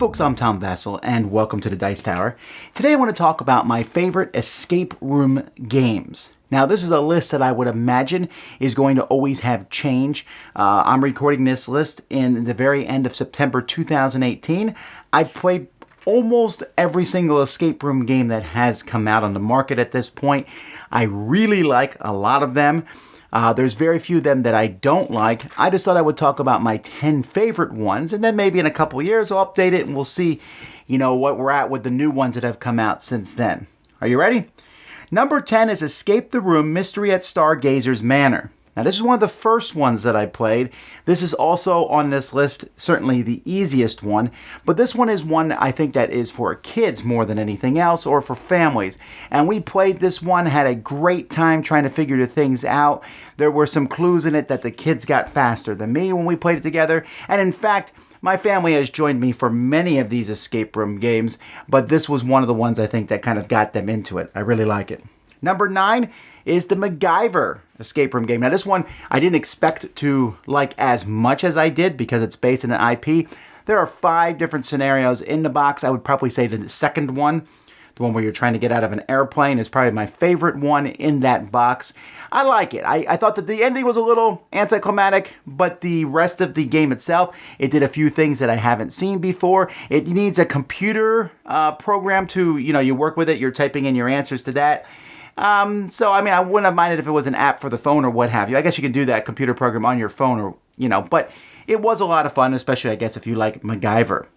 folks, I'm Tom Vasel, and welcome to the Dice Tower. Today I want to talk about my favorite escape room games. Now, this is a list that I would imagine is going to always have change. I'm recording this list in the very end of September 2018. I've played almost every single escape room game that has come out on the market at this point. I really like a lot of them. There's very few of them that I don't like. I just thought I would talk about my 10 favorite ones, and then maybe in a couple years I'll update it and we'll see, what we're at with the new ones that have come out since then. Are you ready? Number 10 is Escape the Room Mystery at Stargazer's Manor. Now, this is one of the first ones that I played. This is also on this list, certainly the easiest one. But this one is one I think that is for kids more than anything else, or for families. And we played this one, had a great time trying to figure the things out. There were some clues in it that the kids got faster than me when we played it together. And in fact, my family has joined me for many of these escape room games, but this was one of the ones I think that kind of got them into it. I really like it. Number 9 is the MacGyver escape room game. Now, this one I didn't expect to like as much as I did because it's based in an IP. There are 5 different scenarios in the box. I would probably say the second one, the one where you're trying to get out of an airplane, is probably my favorite one in that box. I like it. I thought that the ending was a little anticlimactic, but the rest of the game itself, it did a few things that I haven't seen before. It needs a computer program to, you work with it, you're typing in your answers to that. I wouldn't have minded if it was an app for the phone or what have you. I guess you can do that computer program on your phone but it was a lot of fun, especially, I guess, if you like MacGyver.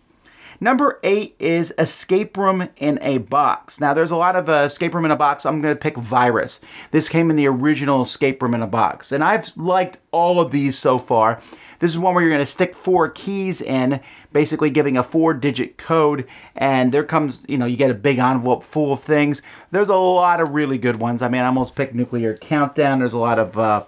Number 8 is Escape Room in a Box. Now, there's a lot of Escape Room in a Box. I'm going to pick Virus. This came in the original Escape Room in a Box, and I've liked all of these so far. This is one where you're going to stick 4 keys in, basically giving a 4-digit code, and there comes, you get a big envelope full of things. There's a lot of really good ones. I almost picked Nuclear Countdown. There's a lot of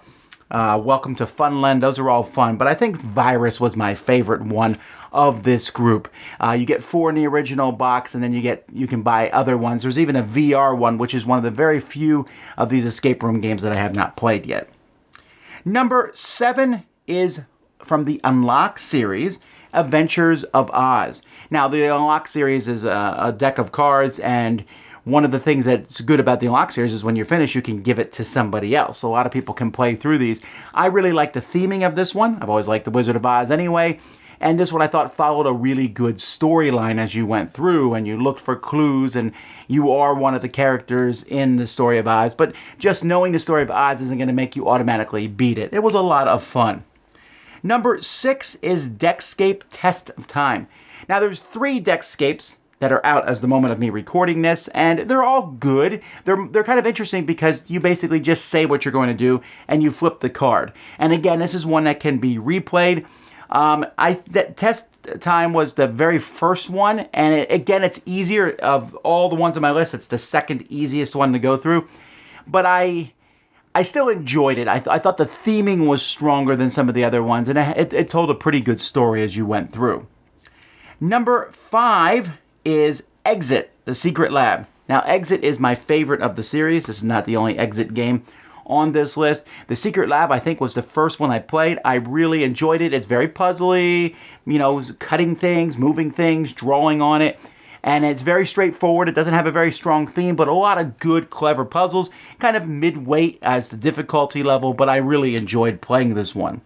Welcome to Funland. Those are all fun, but I think Virus was my favorite one of this group. You get 4 in the original box, and then you can buy other ones. There's even a VR one, which is one of the very few of these escape room games that I have not played yet. Number 7 is from the Unlock series, Adventures of Oz. Now, the Unlock series is a deck of cards, and one of the things that's good about the Unlock series is when you're finished, you can give it to somebody else. So a lot of people can play through these. I really like the theming of this one. I've always liked The Wizard of Oz anyway. And this one I thought followed a really good storyline as you went through, and you looked for clues, and you are one of the characters in the story of Oz. But just knowing the story of Oz isn't going to make you automatically beat it. It was a lot of fun. Number 6 is Deckscape Test of Time. Now, there's 3 Deckscapes that are out as the moment of me recording this, and they're all good. They're kind of interesting because you basically just say what you're going to do, and you flip the card. And again, this is one that can be replayed. That Test Time was the very first one, and it's easier. Of all the ones on my list, it's the second easiest one to go through. But I still enjoyed it. I thought the theming was stronger than some of the other ones, and it told a pretty good story as you went through. Number 5 is Exit, the Secret Lab. Now, Exit is my favorite of the series. This is not the only Exit game on this list. The Secret Lab, I think, was the first one I played. I really enjoyed it. It's very puzzly, cutting things, moving things, drawing on it. And it's very straightforward. It doesn't have a very strong theme, but a lot of good, clever puzzles. Kind of mid-weight as the difficulty level, but I really enjoyed playing this one.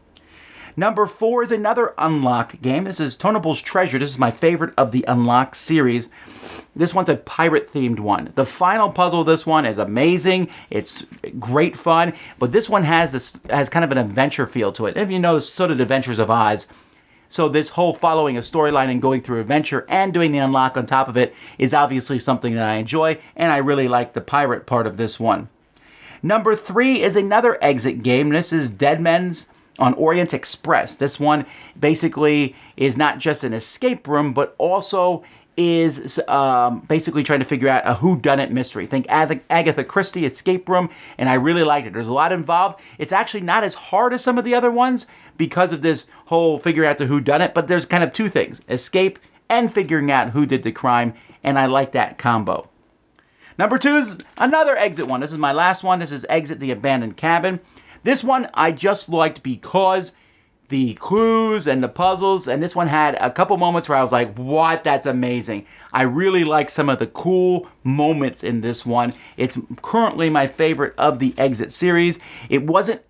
Number 4 is another Unlock game. This is Tonable's Treasure. This is my favorite of the Unlock series. This one's a pirate-themed one. The final puzzle of this one is amazing. It's great fun, but this one has kind of an adventure feel to it. If you notice, so did Adventures of Oz. So this whole following a storyline and going through adventure and doing the unlock on top of it is obviously something that I enjoy, and I really like the pirate part of this one. Number 3 is another Exit game. This is Dead Men's on Orient Express. This one basically is not just an escape room, but also is basically trying to figure out a whodunit mystery. Think Agatha Christie escape room, and I really liked it. There's a lot involved. It's actually not as hard as some of the other ones because of this whole figure out the whodunit, but there's kind of 2 things, escape and figuring out who did the crime, and I like that combo. Number 2 is another Exit one. This is my last one. This is Exit the Abandoned Cabin. This one I just liked because the clues and the puzzles, and this one had a couple moments where I was like, what? That's amazing. I really like some of the cool moments in this one. It's currently my favorite of the Exit series. It wasn't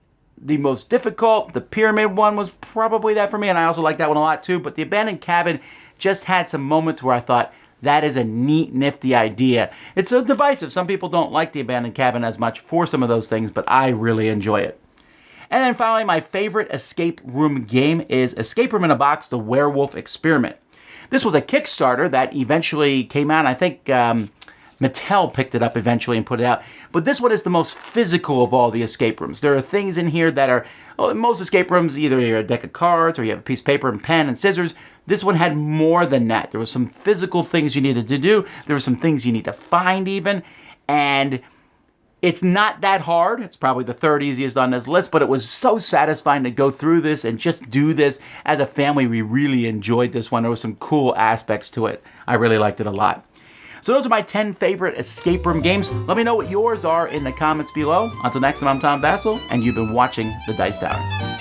the most difficult. The pyramid one was probably that for me, and I also like that one a lot too, but the abandoned cabin just had some moments where I thought, that is a neat, nifty idea. It's so divisive. Some people don't like the abandoned cabin as much for some of those things, but I really enjoy it. And then finally, my favorite escape room game is Escape Room in a Box, The Werewolf Experiment. This was a Kickstarter that eventually came out. I think Mattel picked it up eventually and put it out. But this one is the most physical of all the escape rooms. There are things in here that are, most escape rooms, either you're a deck of cards or you have a piece of paper and pen and scissors. This one had more than that. There were some physical things you needed to do. There were some things you need to find even. And it's not that hard. It's probably the third easiest on this list, but it was so satisfying to go through this and just do this. As a family, we really enjoyed this one. There were some cool aspects to it. I really liked it a lot. So those are my 10 favorite escape room games. Let me know what yours are in the comments below. Until next time, I'm Tom Vasel, and you've been watching The Dice Tower.